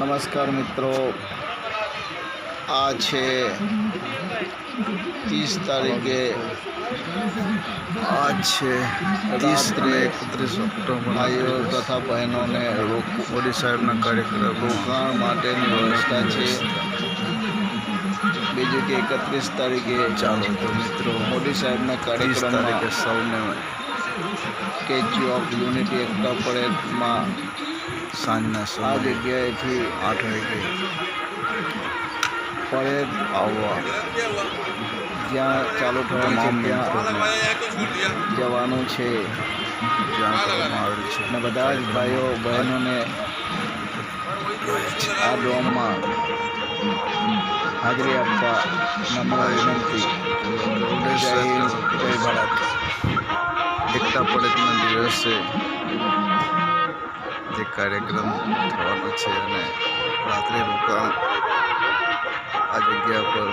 નમસ્કાર મિત્રો, આ છે 30 તારીખે રાત્રે 31 ઓક્ટોબર ભાઈઓ તથા બહેનોને મોદી સાહેબના કાર્યક્રમ રોકાણ માટેની વ્યવસ્થા છે. બીજું કે 31 તારીખે ચાલો તો મિત્રો મોદી સાહેબના 30 તારીખે કાર્યક્રમમાં સૌને સ્ટેચ્યુ ઓફ યુનિટી એકતા પરેડમાં સાંજના આ સમયે જગ્યાએથી 8 વાગે પરેડ આવવા જ્યાં ચાલુ થવાની છે તમામ ત્યાં મિત્રોને જવાનું છે જાણ કરવામાં આવેલ છે. અને બધા જ ભાઈઓ બહેનોને આ ડોમમાં હાજરી આપવા નમ્ર વિનંતી. જય હિન્દ, જય ભારત. એકતા પરેડના દિવસે જે કાર્યક્રમ થવાનો છે અને રાત્રે રોકાણ આ જગ્યા પર